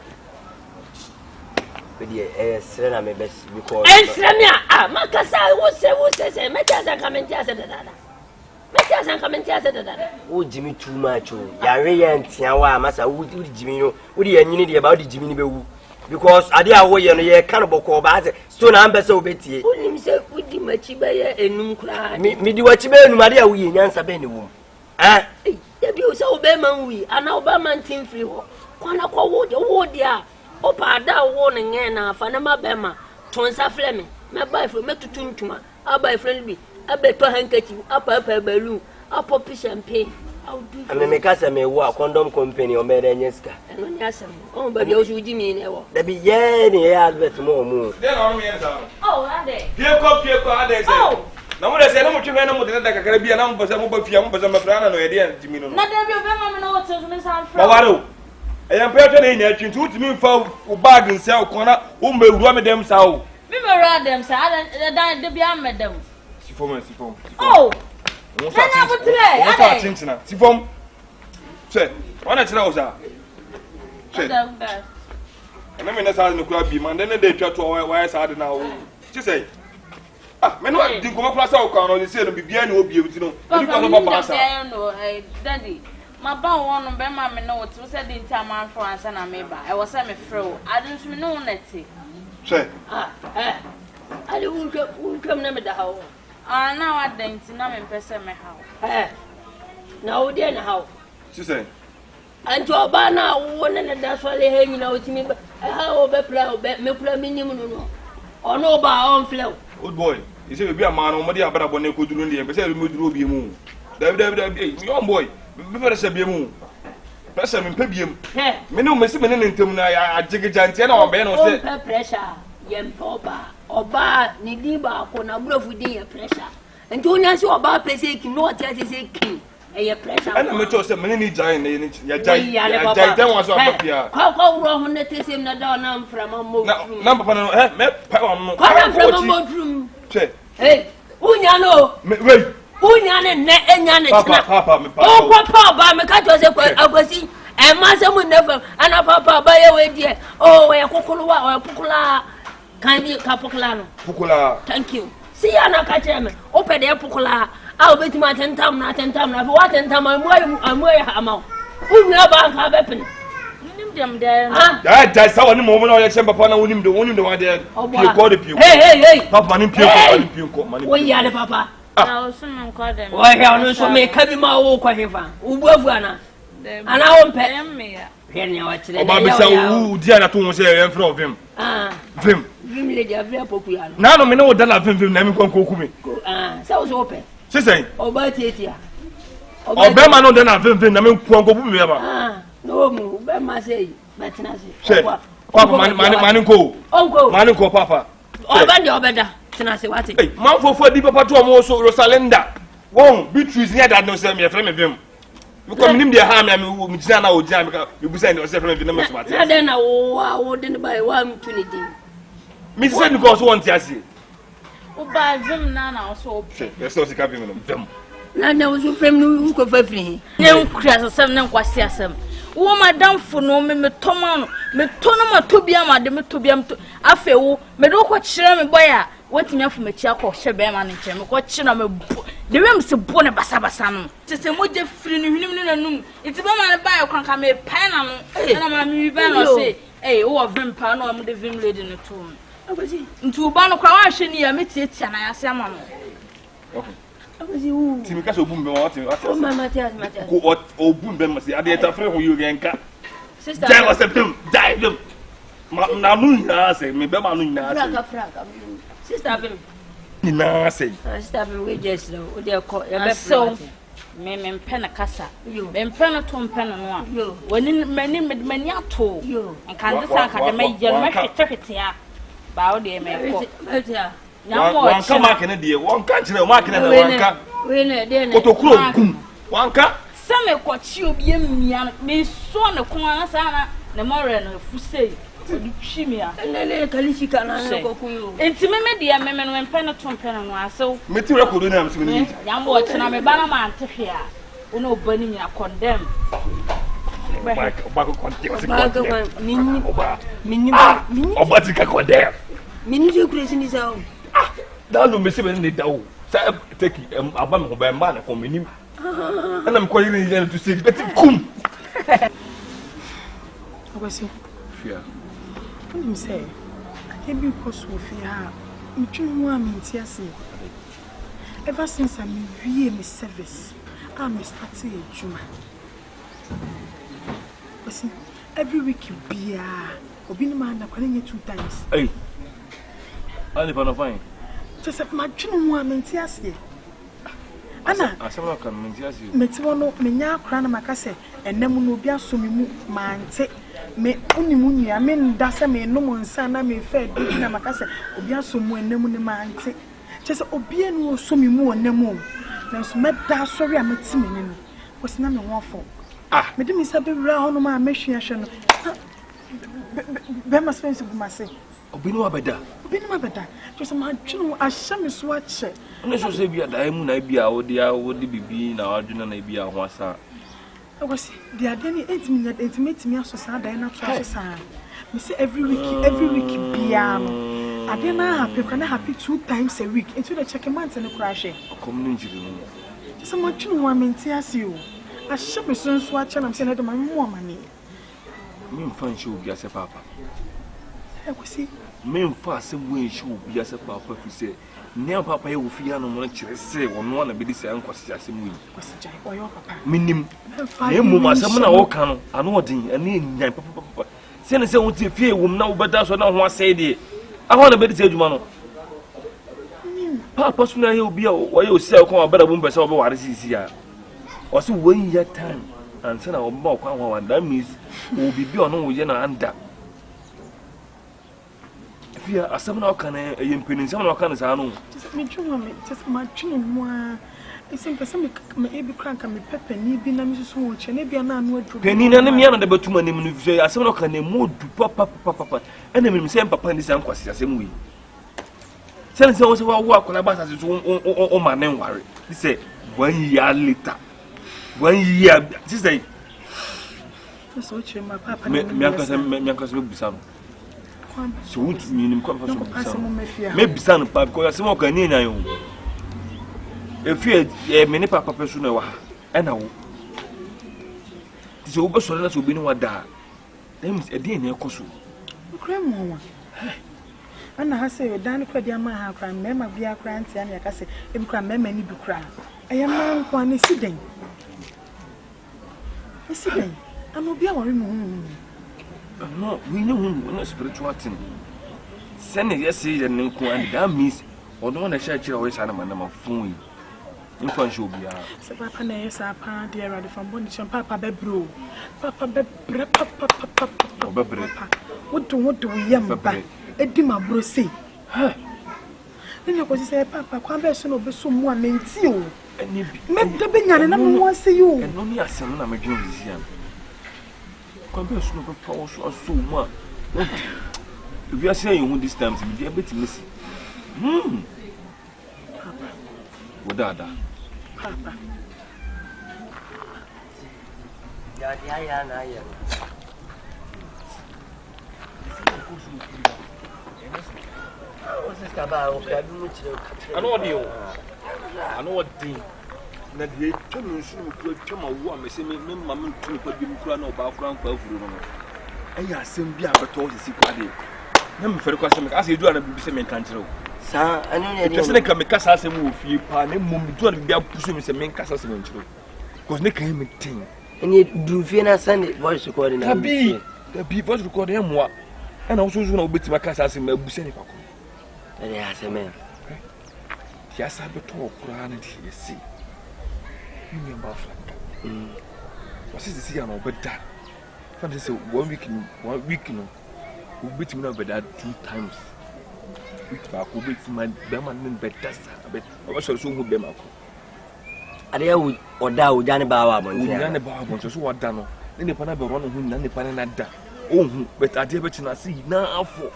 be srena me best because srena makasa wo say meta sa comment asa dada meta sa comment asa dada wo Jimmy too much o yare ya ntia wa masa wo Jimmy no wo de anyini de ba wo de Jimmy ni bewu because ade a wo ye no ye kan boko ba say so na ambesa wo betie unim say udi machi ba ye enum kra mi di wachi ba enum ade a wo ye nyansa ba ni wo ya bi o say wo be man wi ana wo ba man tin free ho kwana kwa wo de a o pa da wo ne nge na fa na ma be ma tonsa frɛ me buy from me tutuntuma abai friend bi abeto handkerchief apa balloon apa champagne ame me kasa me wo condom company o mere nyeska eno nyasem o ba bi o su ji mi ne wo da bi ye ne ya advert mo de na o me yesa ade fie ko ade se na mo de se na mo tweme na mo de da kakara bia na mo pese mo ba fia mo pese ma fra na no ye de jimi no na de bi o be ma me na wo tse so me san fra ba waro eyam pe to na nya twintu utimi fa o bag nse o kona o mewuru me dem sa o me mewuru dem sa ada de bia me dem Sifom. Oh! Nana butre, ade. Tintina. Sifom. Se, wana tira oza. Se. Na me na sa no kura bi man na dey twa to why sa de na o. Ti say. Me no di ko makura sa o kan no se no bibia ni obi ebuti no. Ni ko no ba sa. No, daddy. My bound one be ma me no to say the time man for answer na me ba. I was say me fro. I don't me no neti. Se. Ali unkem na me da hawo. Now I didn't know me person me how. Now then how? She say. And to Obana one and that's why they hanging out to me. How be plow me plow minimum no. Or no ba on flow. Old boy, you say be a man o modi abara bone ko duru ndi be say me duru obi mu. David, young boy. Before say be mu. Pressure me pebiem. Me no me se me ne ntem na ajigejantie na obe no say. Pressure. Yem oba ni di ba ko na brofu di ye pressure enti onya se oba pese ki no tia se ki e pressure ana me to se me ni giant ni ya giant den wa so apia ko wuro ho na tesem na da na mframa mo na papa no me pa wa no ko na mframa mo drum che unya no wei unya ne enya ne tina papa me pa o ko pa ba me ka to se ko agosi e ma se mu never ana papa ba ye we die o we kokuluwa o kokula can be Capoclano. Pukula. Thank you. See, Anna Catcham, open the Pukula. I'll bet my 10 times, not 10 times. What 10 times I'm way amount. Who never have happened? Them there. That's how any moment I send upon him the one there. You call the pew. Hey, Papa, money. When you are the papa. I'll soon call them. Why, I also make heavy my walk with him. Ubwana. And I won't pay me. Who dear that won't say in front of him. Vim. Vim lady are very popular. Now no me know that Vim name kon kokumi. So open. She say. Obatetia. Obema no den na Vim na me kon kobu me ba. No mu, Obema say, but na say. Papa man ko. Uncle. Man ko papa. Obanda obeda. Tena say what? Hey, man for di papa to am so Rosalinda. Won Beatrice near that no say me friend me Vim. Because me dey harm me gina na o gina me bu say yourself no be na smart. Na den na wo den by one to ni din. Me say because want to see. O ba vim na so. Yes, so sika bi me no vim. Na na wo so frem no ko fa firi. Ne nkura asem ne nkwasi asem. Wo madam fo no me toma no me tono ma tobia ma de me tobia me afa wo me do ko kire me boy a watimi afo machi akọ hye be ma ne nche me ko kire na me de wem se bo ne basa basa no se moje firi no hwinim ne nanum iti be ma ne ba e kwan ka me pan na no na ma me ba no say wo vim pa no am de vim lady no to abaji ntu ba no kwa wa hwe ni ya metietia na ya se ama no okay Timi ka so bumbe what o mama tia ko o bumbe ma se ade ta frɛ ho yo genka sister die was them die them na nu nya se me be ma nu nya se fraka sister bim ni na se sister bim we just no o de ko ya be so me mpe na kasa me mpe na to mpe no a wani mani ato nka nde san ka de me ye me hwete ya ba o de me ko wan ka mark ne de wan ka kire mark ne wan ka we ne de ne otokuro gum wan ka se me ko chi obi emia me so ne ko na sa na ne more no fusei odi twimia ne kalishi kana na ko kuyo enti me de me no mpe na to mpe no aso me ti record na am se me ya mbo china me ba na ma antehwe a una obani mi condemn ba ko condemn minni oba ti ka condemn minni je kuresi ni sao da no me se me ne da o sa take aba me ko ba ma na ko menim ana me ko yiri ni to say beti kum Obasi fia you say I be ko so fia ntwemu a menti ase ever since I wie me service I'm starting a juma Obasi every week bia obi ni ma na kwanye 2 times hey ani fa no fine just my twemu a menti ase ana asema kan menti ase meti wono menya akra na makase ennem no obi asomi mu mante me unimu nua me nda se me no mo nsa na me fa di na makase obi asomu ennem ne mante chese obi enu osomi mu onnem na so meda sori a meti me ni no wasina me wofo me de mi sabe wura hono ma mehwe ahwe no be ma spence bu mase obi no abeda chese ma twunu ahye me so ache ne so se bia da mu na bia wodi bibi na wadwuna na bia ho asa Obasi the adeni intimate aso sa dan na to aso sa me say every week bia no adena happy 2 times a week into the check month and crash community no just ma twunu wa menti ase o ahye me so nso ache na me say na de ma mo amane me mfa show bia se papa Obasi me mfa se mo show bia se papa fi se ne papa ye ofia no mo kire se wono na be di se ankwase ase mu yi kwase jai oyo papa minim e mu ma se mo na wo ka no ano odin ane nyan papa se ne se wo tie fie wo na wo beda so na ho ase de aho na be di se adwuma no papa so na ye obi a wo ye osi a ko abada bu mpese wo be ware sisi a o se 1 year time and se na wo ba kwa ho that means wo bibi ono wo ye na anda fia asem na oka na yempeni nsem na oka na sa no me twunu me just ma twunu mo a ese pese me ebi kranka me pepe ni bi na me so wo che na bia na anu adru peni na ne me na de betum anim no fi asem na oka na modu papa ena me nsem papa ni sa nkwase asem wi sene se wo se wo akola ba sa so o ma ne nware di se 1 year later 1 year di se so che ma papa me akasa me busam so would mean come for me bisan pa because asem oka ni nyan yo e me ne papa pesu na wa ena wo ti se wo be so na so bi ni wa da dem e dey na ekoso kra mo wa ana ha se dan kwa dia ma ha kra me ma bia kra antia na yakase e bi kra me ma ni bi kra aya ma nkwa ne siden ano bia wori mo no we know no spiritual thing send yes ye nko and that means odo na sha kira we sa na manama fun yi nfa show bia se papa na yes apa de ready from boni chon papa be bro papa be bre wodo yamba edi ma bro sei ha ni ko se papa kwa be so no be so mu a menti o Me be nyane na mo wan say you. And no me asem na me dwen zi am. Kwa be so no be fa so ma. If you are saying you this time, you be able to miss. Wadada. Papa. Ya na ya. I know what you. I know what thing. Na de twam nsu mu kura twam awo am se me mamma ntu pa bi mu kura na oba kura nkwa afuru no. Eya asem bi abeto sisi kwade. Na me fere kwasem ka ase edu ana bibi se me nkankyere. Sa anu ne ne se ne ka me kasa asem wo fie pa ne mum du ana bibi apusu me se me nkasa asem nkyere. Cause ne kan me tin. Eni du fie na sane voice recording na. Tabi voice recording emwa. Ana wo so na obetima kasa asem abuse ne kwako. Ele asem. Ya sabe to okura na di yesi. Ni mba franka. What is this year no better? Fancy say 1 week no. We beat me no better 2 times. Week back we beat my bema nin better sa. Bet I was so who bema ko. Ade ya oda o jane ba wa bon. Jane ba wa bon so oda no. Ni pa na be ron hu na ni pa na da. Ohun bet ade be chi na see na afo.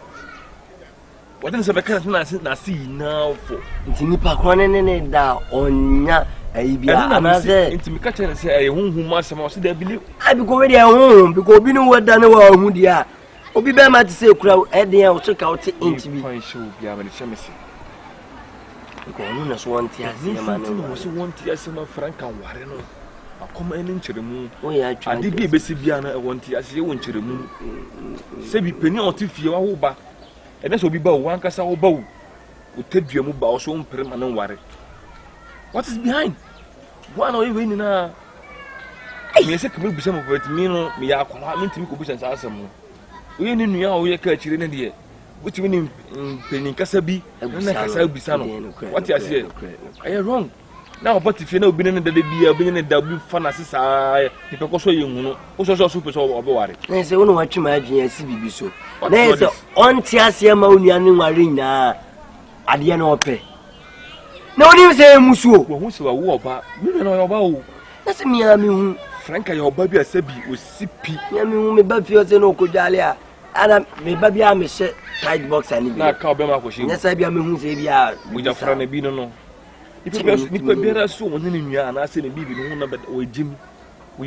What is the kind na see na afo. Nti nipa ko ne da onya Aibia anaze intimi ka chene se aye hunhu ma sama o se da believe abi go we dey hunhu because obi no wada ne wa hu dia obi be ma ti se kura eden ya o se ka o ti intimi point show bia ma ne chemisi ko no na so won ti ase ma ne no so won ti ase ma franka ware no akoma eni nkyeremu o ya twa ade bi be se bia na won ti ase won nkyeremu se bi pani o ti fie wa ho ba ene so obi ba wo ankasa wo ba wo o tadua mu ba o so mpere ma ne ware. What is behind? One or even na me say come busa mo but me no me ya kwala me ntimi ko busa nsa asem no we ni nua o ye ka chire ne de wutimi ni penin kasa bi na kasa busa no what you say are wrong now but if you know bi ne de bi obi ne da bi fa na sesa ni pe ko so ye hu no o so pe so obi ware na say wonu watwi ma adwen asi bibi so na say on ti ase ma onua ne ware nyina ade na ope na oni se musuo wo hu se wa wo oba mi na oba o na se mi ya mi hu franka ya oba bi asabi osipi ya mi hu me ba fi o se no kojale a ana me ba bi a me she tight box ani bi na ka oba ma ko shi na sa bi a me hu se bi a buja fra na bi no nipa biara so won ne nua na se ne bibi no hu na o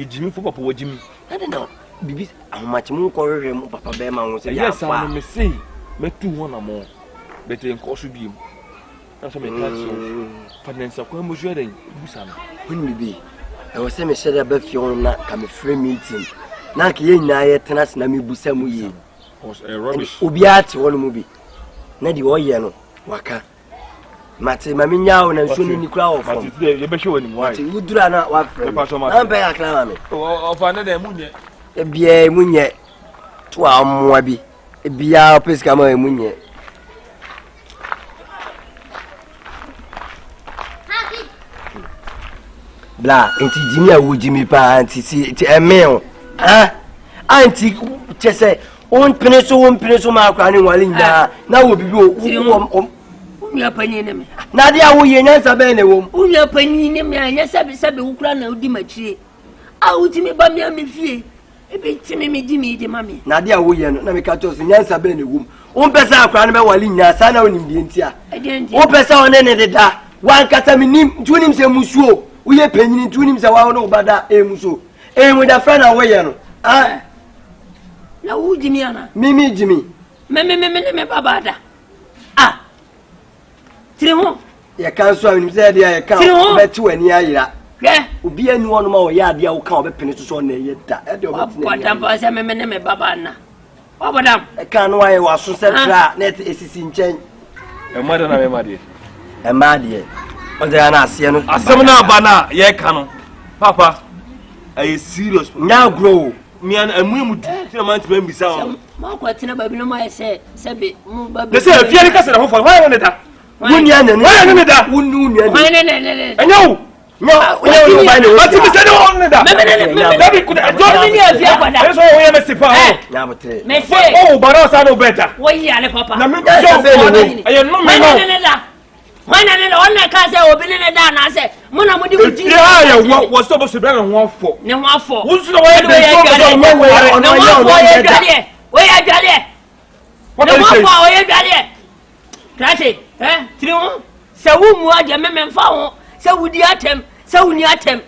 jimi fo papa wo jimi na de na bibi ahomache mu ko rere mu papa be ma hu se ya yes I me say me tu won na mo bete nko so bi na so me catch finance ko mo jere busa no kun bibi e wo se me share ba fi on na ka me free meeting na ka ye nyina ye tena se na me busa mu ye rubbish obi ati won mu bi na di wo ye no waka mate ma me nyaawo na nso ni kura wo fom mate ye be show ni mo ai mate wudura na wa free na be akla ma me o fa na de munye e bia munye to amoa bi e bia pesika ma munye bla enti jimi a wo jimi pa anti si ti emeo anti chese on peneso ma akwa ni wale nda na wo bibi o unya panyi ne me na dia wo ye nyansa be ne wo unya panyi ne me anya sabe wukura na odi machire a utimi ba me amfie ebe timi me di me di mami na dia wo ye no na me ka to so nyansa be ne wo on pesa akwa ne be wale nyansa na onim die ntia o pesa one ne de da wan kata me nim tunim se musuo uye penyini tunim se wa no bada emuso mu da friend na wo ye no na wo jimi ana mimi jimi me babada Tiriho ye kan so anim se dia ye kan beti wani ayira obi anu ono ma wo ya dia wo kan obepene so na ye da e de obetine wadam se me baba na wabadam e kan no aye waso se tra net esisi nchen e mada na me made e made o de na ase no asem na aba na ye ka no papa are serious now grow me an amumu ti na man ti ba mbisa o ma ko tina ba bi no ma se be mu ba be se fie ni kase na ho fa why ne da wunya ne ne da wunya ne enyo no we ba ne wo ati bi se de won ne da me bi ku da do ni afia kwada so wo ye me sipa o ya botre me se o baro sa no beta wo ya le papa na me so aye no me no When I don't can say open it down, I say, Mona would do it. Yeah, what's supposed to be on 1 4. No 1 4. Who's the way where are you? What are you? Cratty, eh? True. So, whom are your men found? So would you attempt? So would you attempt?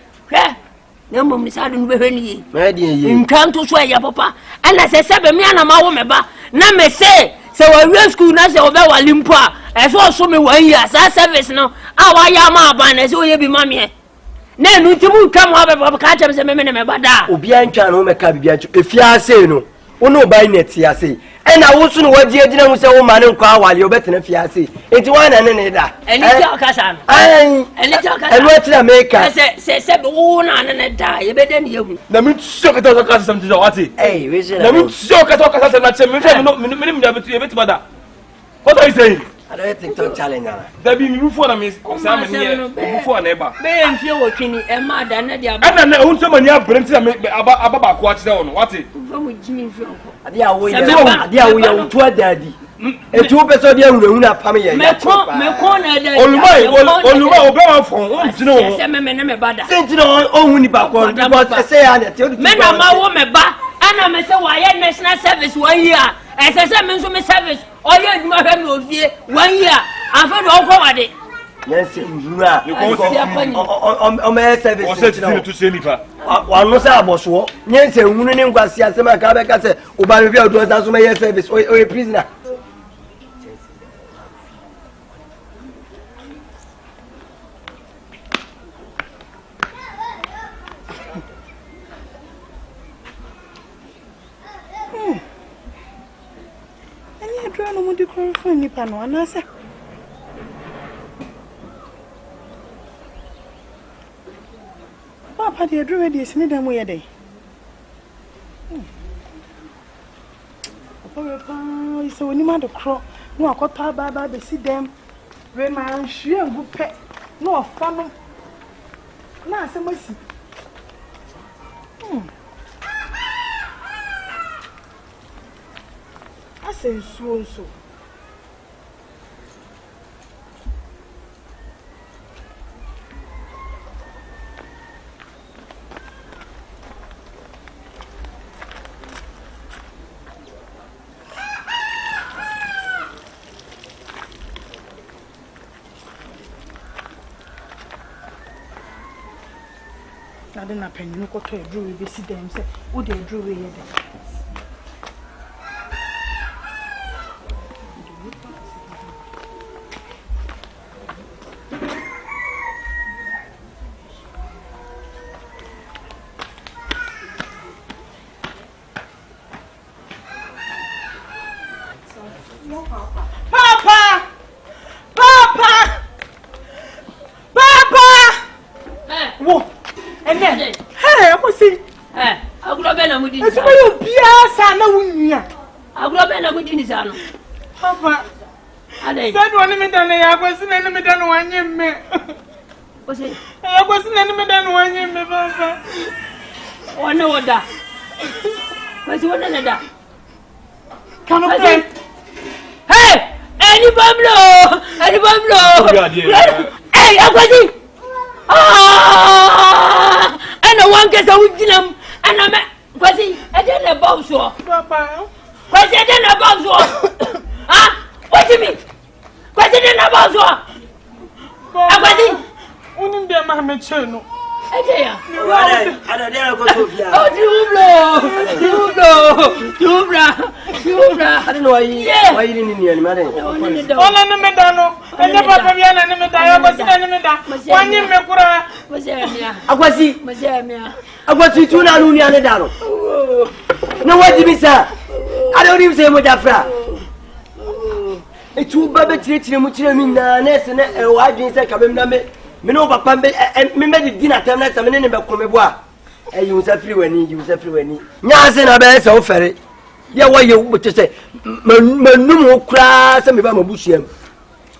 No, Miss Adam, in come to swear your papa. And as I said, me and my woman, now may say, so a real school, not so about Limpa. As also me 1 year, as service now. Our Yama banners, will you be mammy? Then you come over catch up the men about that. Obian can home a cabbage if you are saying no. Oh, no, by net, I say. And I also know what you didn't say, oh, man, while you're better if you say. It's one and another. And little Cassan. And what's the maker? Said, oh, and die, you better than you. Let me shock it out of something to what it. Hey, let me shock it out of something. What are you saying? I don't think to challenge. There be before Miss Simon here before neighbor. May and feel working a mad and I don't so many about what's down. What it? We are to daddy. A 2 person there will not come here. My corner, Obama phone, no, Sentinel only backward. I say, men are my woman back, and I'm a so I had national service 1 year. As I said, mention service. Oh, yeah, my friend will be 1 year. I've heard all over it. Yes, you on my service to say, one was our boss. Yes, a woman in Guasia, Samaka said, Obama was also my service or a prisoner. I don't want to call for any panel, and I said, Papa, dear, drew ready, is need them way a day. So when you want to crawl, no, I got Papa, they see them. Remind she and good pet, no fun. Now, some mercy. I say so. I didn't happen. You got to a drew. We see them say, "Oh, they drew here." Papa, I said one minute and I was in any than 1 year. Was it? I wasn't any than 1 year, Papa. Oh, no, what that? What's one another? Come on, hey, any bumble! Hey, I was it. And no one gets a weekend, and I'm was it? I didn't about so, Papa. Was it about so? Ah, what do you mean? Was it about so? I was it. Only the mamma channel. I don't go to you. Oh, I don't know why you didn't hear me. Oh, no, Medano. I never have any medal. I was in any medal. 1 year, I was you two now, no, what did you say? I don't even say what Afra. It's too bad to him, Ness and why didn't say Cabin Minova Pambe and me made dinner time at a minute about Comebois. And you was everywhere, you was everywhere. Yasin, I bet so ferry. Yeah, what you would say? Manumo crass and Mibama Bushiam.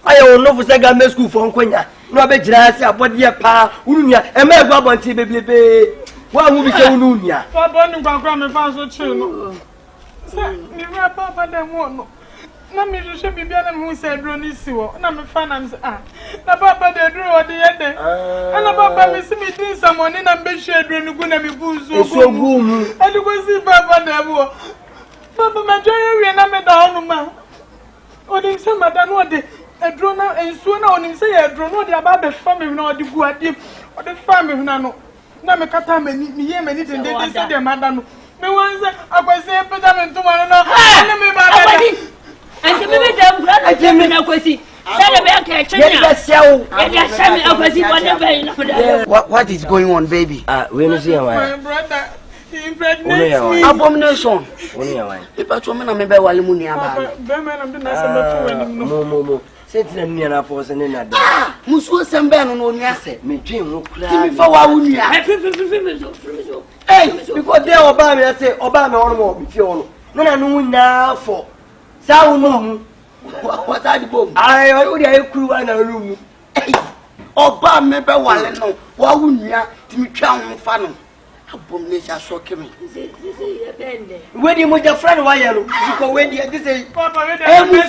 I don't know for second school from Quenya. No, bet Jazz, what dear pa, Unia, and my Bob and Tibby. Why would be so Unia? Papa, you can't grab me fast or chill. Papa, then one. na me hwehwe bibia na me say aduro ni si wo na me fa na me say na papa de aduro wo de yede na papa me si me din samoni na me hwe aduro ni gu na me buzu so gu mu ade ko si papa de wo papa me joye wi na me da onu ma odi se mada no de aduro na ensuo na oni se ye aduro no de aba be fa me na odi gu ade odi fa me na no na me kata me ni ye me ni de se de mada no me wan se akwese peta me ntoma no na me ba ba Ante me dem brother je me na kwesi. Say be aka chenya. What is going on, baby? We no see my brother. He impregnates me. Abomination. Only why? People told me na me be wale mu ni aba. Be me na na se be to no. Mo. Sentina ni na force ni na da. Musuo sembe no no ni ase. Me twen wo kra. Timi fa wa wuni a. Hey, because there oba me say oba me ono mo bi fi ono. No na no na for. Sao no. What are the bomb? Ai, o dey kuru wa na room. Oba me be wale no. Wa wuni a timi twa ho fa no. Abomination shock me. Where the moja friend why you because when this say papa we dey me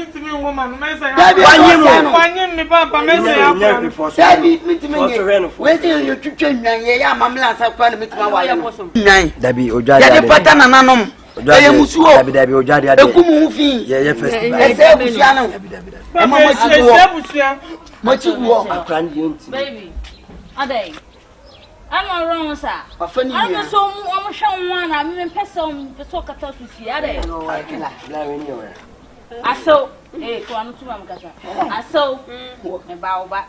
timi woman me say wanyim me papa me say Dabi me timi nye we say you twetwa nwan ye ya mamla sa kwa me timi wale nwan Dabi oja ya de pata na nanom e musuo Dabi oja de ekumu hu fi ye festival e se busia no e mama chi wo mo chi wo akran di nti baby adai I'm wrong, sir. I'm so one. I'm in person, the talk at us with the other. I saw a one to Mamgasa. I saw a baoba.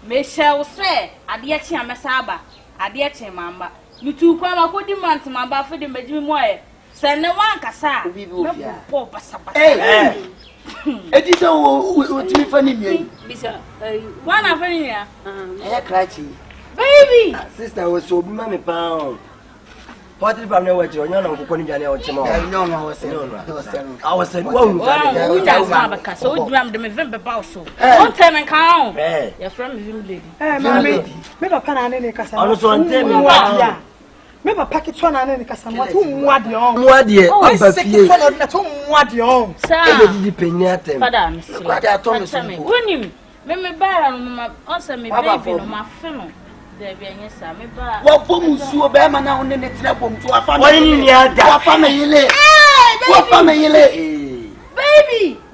Michelle say, I dear Chiamasaba, I dear Chimamba. You two come a good demand to my buffet in Majimoy. Send no one cassa. Poor Passapa. It is all to be funny. One of any cratchy. Baby, sister was so mammy pound. What if I'm not your young uncle Conjani or Chimo? I was saying, well, we just have a castle, drum the November Bauso. Don't tell me, count. Your friend is you, lady. Maybe can I name a casa? Also, tell me what. Maybe a packet one and a casa. What you own? What dear? Oh, what you own? Sir, depending at them. Madame, I told me, when you, me bear, answer me, baby, no, my fellow. What for Musuo Bama now on the next level to a family? What family?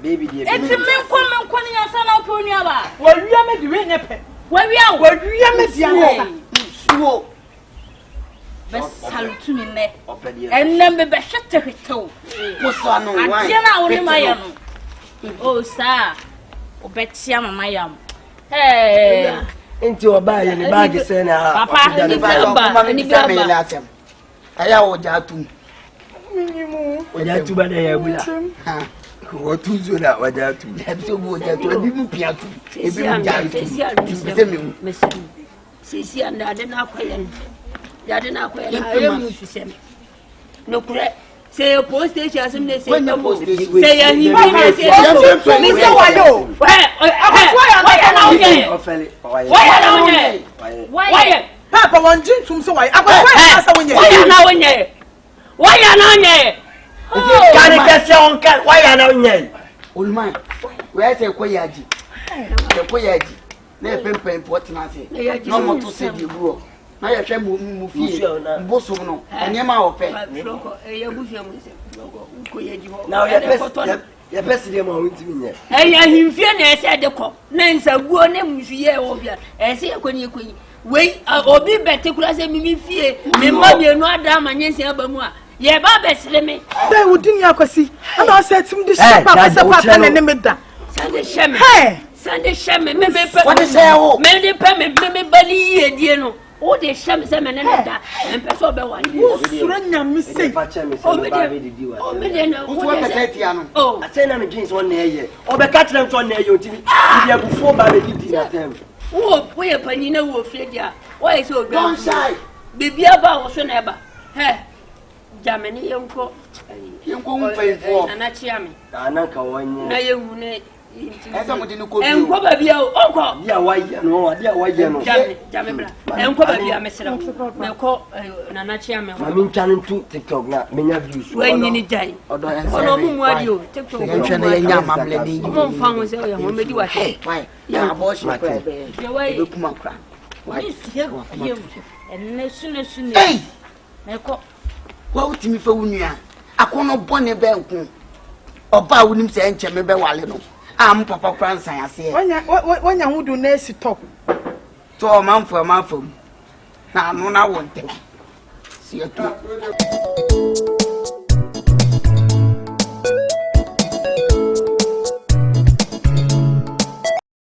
Baby, dear. It's a man calling your son out on your bar. Well, we are making a pet. Where we are, we are making Musuo. Best salute to me, and then be shut to his toe. What's on my oh, sir, or bet Yam, my yam. Hey. Into a bag in the bag is saying, Papa, I will jatu. Too bad. What to do that? What that to have so good that you didn't appear to Sisi and I didn't know no correct. Say a post station as they say no post. Say he why Papa one drink from so why why are now old man, where's a koyaji? The koyaji, never pay for what I say. No more to say you grow. Now you're trying to move Bosono, and Yama or pay. Now your best demo with me. And him fearness at the cop. Names are good names here over and say a queen. Wait, I'll be better class and me fear. Me mother, no damn, and yes, Abamua. Ye Babes, let me. They would do Yakosi. And I said to him, this papa and name it that. Sunday Shem. Hey, Sunday Shem, what is there? Many permit, maybe Bali, dear no. Oh, they Shem, and that, and Peso Bewan. Surrender, Miss Say. Oh, I send them jeans 1 year. Or the catch them 1 year, you have before by the dinner. Oh, where a panina will feed ya. Why is so don't shy? Baby about was never. Hey, Germany, uncle. You won't pay for an achami. Anaka 1 year. Now you Esa mo dinu ko bi. Enko ba bia o ko. Dia waye no, dia waye no. Jame bra. Enko ba bia mesra. Me ko na na chia me ho. Mami ntwan tu TikTok na menya views. Wanyi ni dai. Odo ense. Ono mu mu adi o. TikTok. Enche na yenya mamle ni. Mo mfa ho se o ya ho medi wa he. Why? Ya abortion kra be. Ye wai. Be kuma kra. Why sie go yem. Enne sunu. Hey! Me ko. Wa utimi fa wunua. Akono bone be nku. Oba wonim se enche me be wale no. Am papa kransan ase. Wanya hudu na esi top. To manfo. Na no na wonte. See you.